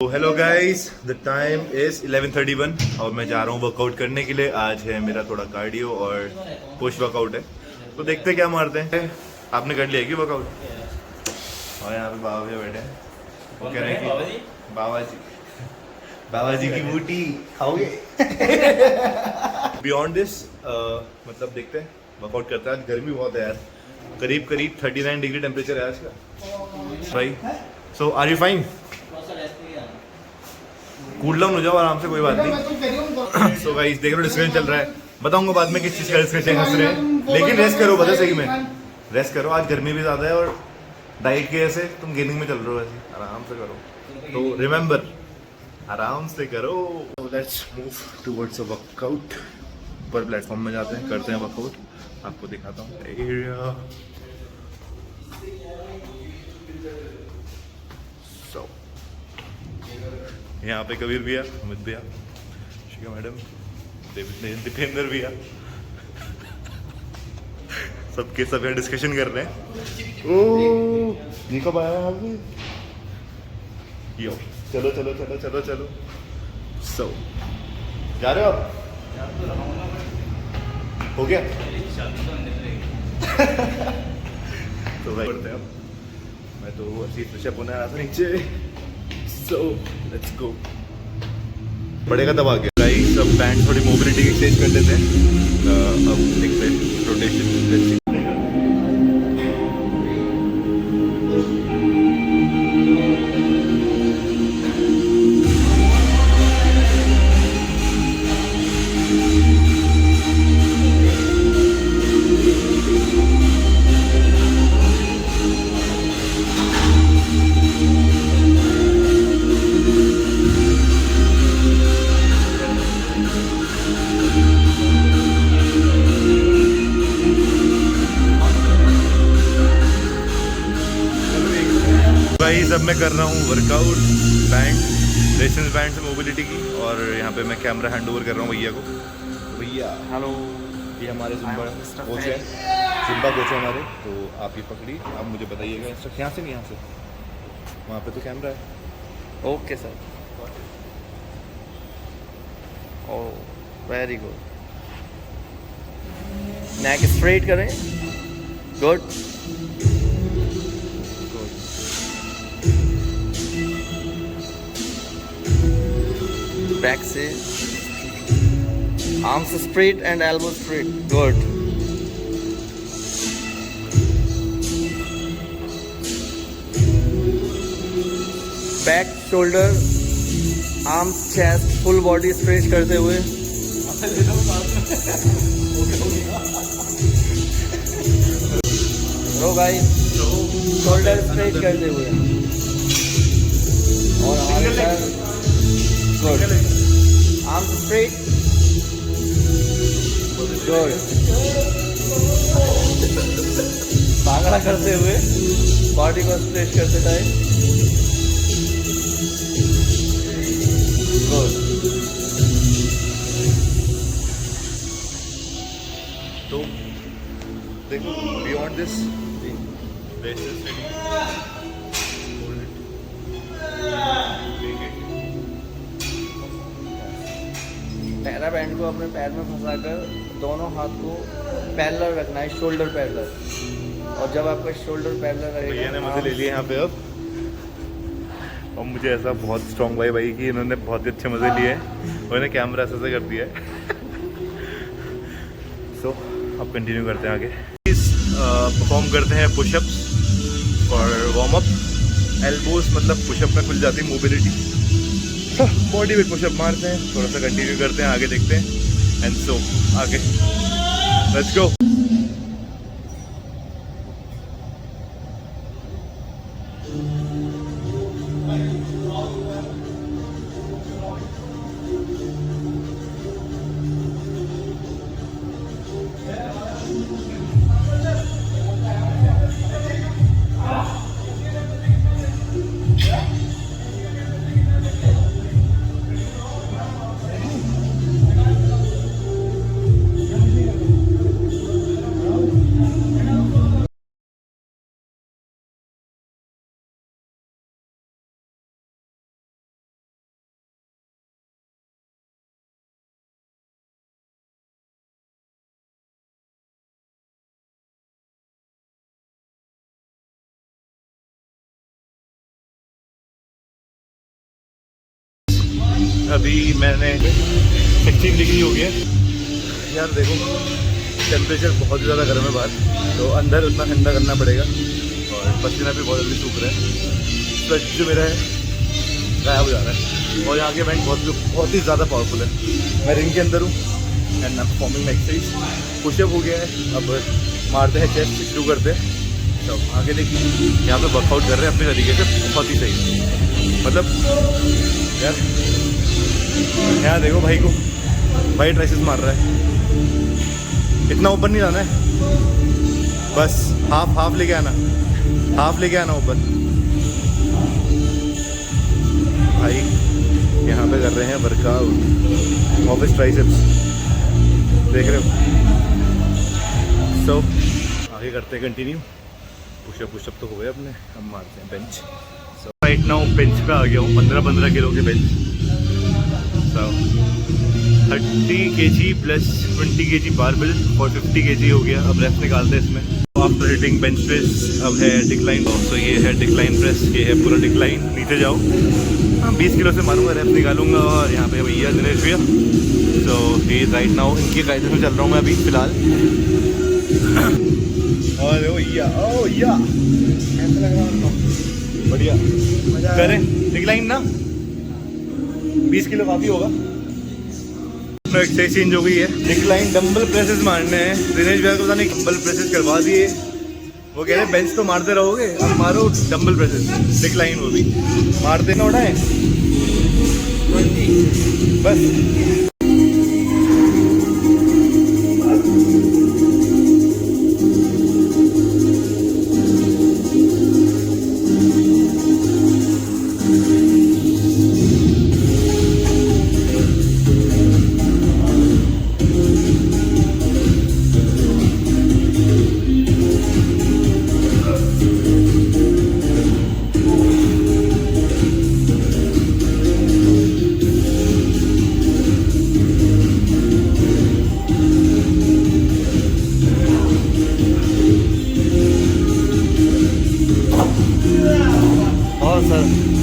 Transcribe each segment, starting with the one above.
तो hello guys, the time is 11:31 और मैं जा रहा हूँ वर्कआउट करने के लिए। आज है मेरा थोड़ा कार्डियो और पुश वर्कआउट है, तो देखते क्या मारते हैं। आपने कर लिया क्या वर्कआउट? और यहाँ पे बाबा भैया बैठे हैं, वो कह रहे हैं कि बाबा जी की बूटी खाओगे। बियॉन्ड दिस मतलब देखते हैं, वर्कआउट करते हैं। आज गर्मी बहुत है यार, करीब 39 डिग्री टेम्परेचर है आज का भाई। So are you fine? Cool down हो जाओ आराम से, कोई बात नहीं। सो गाइस देख रहे हो डिस्कशन चल रहा है, बताऊंगा बाद में किस चीज़ का डिस्कशन हंस रहे हैं, लेकिन रेस्ट करो, पता सही में रेस्ट करो। आज गर्मी भी ज़्यादा है और डाइट के ऐसे तुम गेनिंग में चल रहे हो, ऐसे आराम से करो। तो रिमेंबर, आराम से करो। Let's move towards a workout. ऊपर प्लेटफॉर्म में जाते हैं, करते हैं वर्कआउट, आपको दिखाता हूँ एरिया। सो यहाँ पे कबीर भैया, अमित भैया, शिका मैडम, दीपेंद्र भैया, सबके सब यहाँ डिस्कशन कर रहे हैं। ओह ये कब आया आप? यो चलो चलो चलो चलो चलो। सो जा रहे हो आप? हो गया तो भाई करते हैं अब। मैं तो ऐसी पुशअप होने आया था नीचे। So let's go। बढ़ेगा तब आगे गाइस। सब बैंड थोड़ी मोबिलिटी की एक्सरसाइज कर लेते हैं। अब देखते हैं रोटेशन। गाइस अब मैं कर रहा हूँ वर्कआउट बैंड, रेसेंस बैंड से मोबिलिटी की, और यहाँ पे मैं कैमरा हैंड ओवर कर रहा हूँ भैया को। भैया हेलो, ये हमारे जुम्बा कोच है, जुम्बा कोच है हमारे। तो आप ये पकड़ी, आप मुझे बताइएगा इंस्ट्रक्शन। यहाँ से नहीं, यहाँ से वहाँ पे तो कैमरा है। Okay sir. Oh very good. Neck straight करें। गुड। बैक से arms straight and elbow straight. Good. Back, shoulder, arms, chest, full body stretch करते हुए। रो गाइस, शोल्डर स्ट्रेच करते हुए और हमारे साथ। Good. Arms straight. Good. Bhangra करते हुए बॉडी को स्ट्रेच करते टाइम। गुड। तो देखो बियॉन्ड दिस पैरा बैंड को अपने पैर में फंसाकर दोनों हाथ को पैरेलल रखना है, शोल्डर पैरेलल। और जब आपका शोल्डर पैरेलल रहेगा, भैया ने मुझे ले लिया यहाँ पे अब, और मुझे ऐसा बहुत स्ट्रॉन्ग भाई कि इन्होंने बहुत ही अच्छे मज़े लिए हैं, उन्होंने कैमरा ऐसे कर दिया है। सो अब कंटिन्यू करते हैं आगे। परफॉर्म करते हैं पुशअप्स और वार्म अप। एल्बोस मतलब पुशअप में खुल जाती है मोबिलिटी, बॉडी में पुशअप मारते हैं, थोड़ा सा कंटिन्यू करते हैं, आगे देखते हैं। एंड सो आगे लेट्स गो। अभी मैंने 16 डिग्री हो गया यार। देखो टेम्परेचर बहुत ही ज़्यादा गर्म है बाहर, तो अंदर उतना ठंडा करना पड़ेगा और पसीना भी बहुत जल्दी सूख रहा है। स्वेट जो मेरा है गायब हो जा रहा है और यहाँ के बैंड बहुत ही ज़्यादा पावरफुल है। मैं रिंग के अंदर हूँ and I am performing my exercise. Pushup हो गया है, अब मारते हैं चेस्ट शुरू करते हैं। तो आगे देखिए यहाँ पे वर्कआउट कर रहे हैं अपने तरीके से, बहुत ही सही। मतलब यार यहाँ देखो भाई को, भाई ट्राइसेप्स मार रहा है। इतना ऊपर नहीं जाना है, बस हाफ लेके आना, हाफ लेके आना ऊपर। भाई यहाँ पे कर रहे हैं वर्कआउट ऑफिस ट्राइसेप्स, देख रहे हो। सो आगे करते हैं कंटिन्यू। पुशअप तो हो गए अपने, हम मारते हैं बेंच। सो राइट नाउ बेंच पे आ गया हूँ, 15 किलो के बेंच। सो 30 kg प्लस 20 kg बारबेल और 50 kg हो गया। अब रेस्ट निकालते हैं इसमें। आफ्टर हिटिंग बेंच प्रेस अब है डिक्लाइन। तो ये है डिक्लाइन प्रेस, ये है पूरा डिक्लाइन। नीचे जाओ, हाँ 20 किलो से मारूंगा, रेस्ट निकालूंगा। और यहाँ पे भैया दिनेश भैया, तो ये राइट नाउ इनकी गाइडेंस में चल रहा हूँ मैं अभी फ़िलहाल। और ओ या ऐसा लग रहा है बढ़िया करें। डिक्लाइन ना 20 किलो काफ़ी होगा। एक्सरसाइज चेंज हो गई है, डिक्लाइन डंबल प्रेसेस मारने हैं। दिनेश भैया को पता नहीं डंबल प्रेसेस करवा दिए, वो कह रहे बेंच तो मारते रहोगे, अब मारो डंबल प्रेसेस डिक्लाइन। वो भी मारते ना उठाए बस।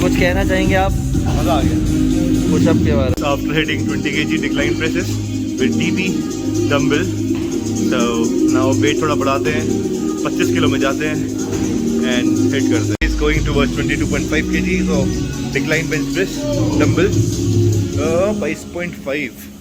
कुछ कहना चाहेंगे आप? मज़ा आ गया पुशअप के बारे में। After hitting 20 kg decline presses with DP dumbbell. तो नाउ वेट थोड़ा बढ़ाते हैं, 25 किलो में जाते हैं एंड हिट करते हैं। Is going towards 22.5 kg of decline bench press dumbbell 22.5।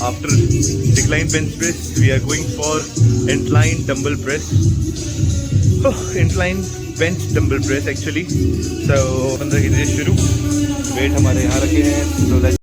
After decline bench press, we are going for incline dumbbell press. Incline bench dumbbell press actually. So 15 की से शुरू। वेट हमारे यहाँ रखे हैं, so let's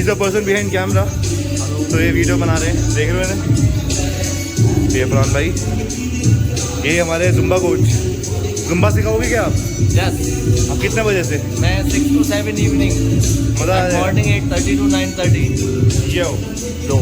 the person behind camera. तो ये video बना रहे हैं, देख रहे हो ना, ये फरहान भाई। ये हमारे जुम्बा कोच। जुम्बा सिखाओगे क्या आप? यस, आप कितने बजे से? मैं 6 to 7 इवनिंग, मज़ा आ जाएगा। Morning 8:30 to 9:30। यो दो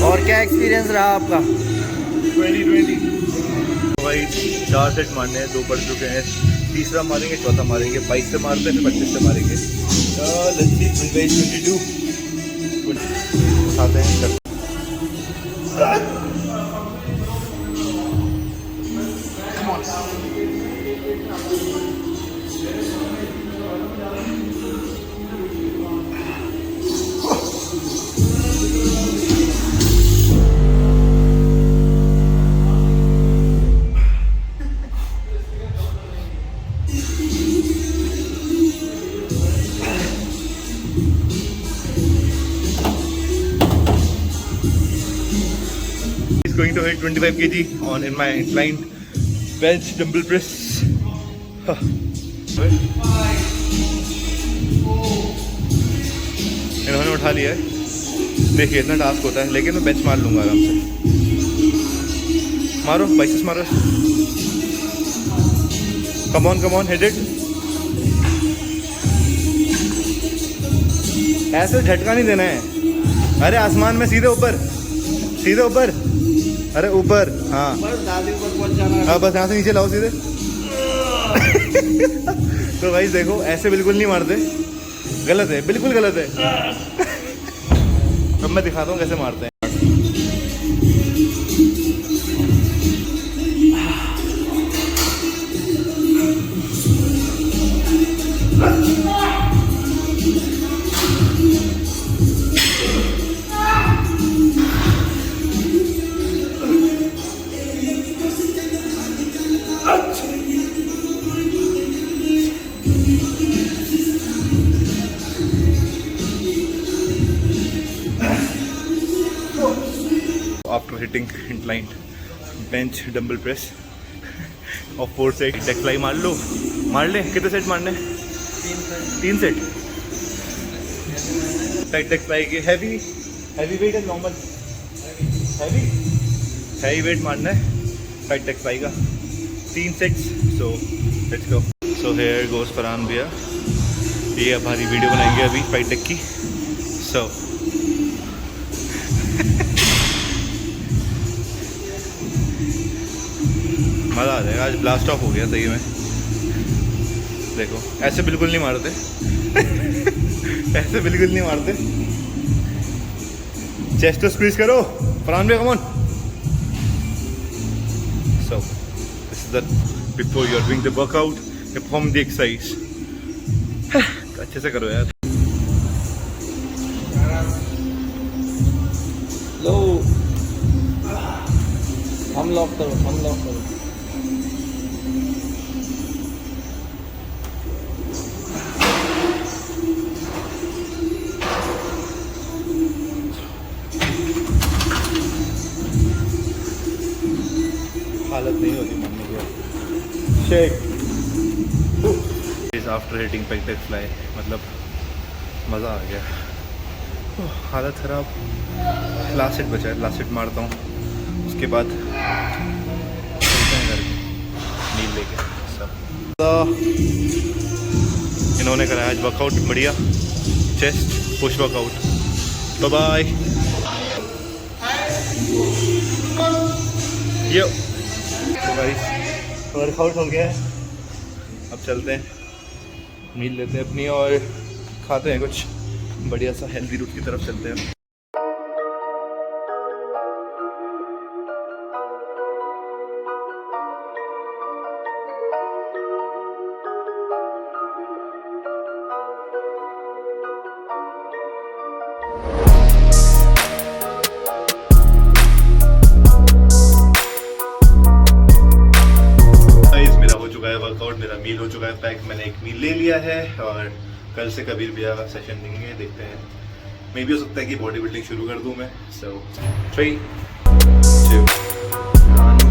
और क्या एक्सपीरियंस रहा आपका? 2020 भाई 4 सेट मारने हैं, 2 पड़ चुके हैं, तीसरा मारेंगे, चौथा मारेंगे, 22 से मारते हैं, फिर 25 से मारेंगे। लेट्स सी 22 उठाते हैं। He's going to hit 25 kg on in my inclined bench dumbbell press. इन्होंने उठा लिया है, देखिए इतना टास्क होता है, लेकिन मैं बेंच मार लूंगा आराम से। मारो बाइसेप्स मारो, कम ऑन हिट इट। ऐसे झटका नहीं देना है, अरे आसमान में सीधे ऊपर, सीधे ऊपर, अरे ऊपर, हाँ बस दादी ऊपर पहुंच जाना। हाँ, बस यहाँ से नीचे लाओ सीधे। तो भाई देखो ऐसे बिल्कुल नहीं मारते, गलत है, बिल्कुल गलत है। अब मैं दिखाता हूँ कैसे मारते हैं। After hitting inclined bench dumbbell press और 4 सेट डेक फ्लाई मार लो, मार ले। कितने सेट मारने? 3 सेट। टाइट डेक फ्लाई के हैवी वेट है, नॉर्मल हैवी वेट मारना है टाइट डेक फ्लाई का, 3 sets. So let's go. So here goes Farhan भैया, ये हमारी वीडियो बनाएंगे अभी फाइट डेक की। सो मज़ा आ जाएगा, आज ब्लास्ट ऑफ हो गया सही में। देखो ऐसे बिल्कुल नहीं मारते। ऐसे बिल्कुल नहीं मारते। चेस्ट तो स्क्वीज करो फरहान भाई, come on. So this is the before you are doing the workout, you perform the exercise. अच्छे से करो यार। लो, हम लॉक करो। हालत नहीं होती मम्मी की। Shake is after hitting pec deck fly, मतलब मज़ा आ गया। हालत ख़राब। लास्ट सेट बचा है, लास्ट सेट मारता हूँ, उसके बाद चलते हैं घर नील लेके सब। तो इन्होंने कराया आज वर्कआउट बढ़िया, chest push workout. Bye bye. Yo तो गाइस वर्कआउट हो गया है, अब चलते हैं मील लेते हैं अपनी और खाते हैं कुछ बढ़िया सा हेल्दी रूट की तरफ चलते हैं। चुका है पैक, मैंने एक मील ले लिया है और कल से कबीर भैया का सेशन देंगे, देखते हैं। मे भी हो सकता है कि बॉडी बिल्डिंग शुरू कर दूँ मैं। सो 3, 2, 1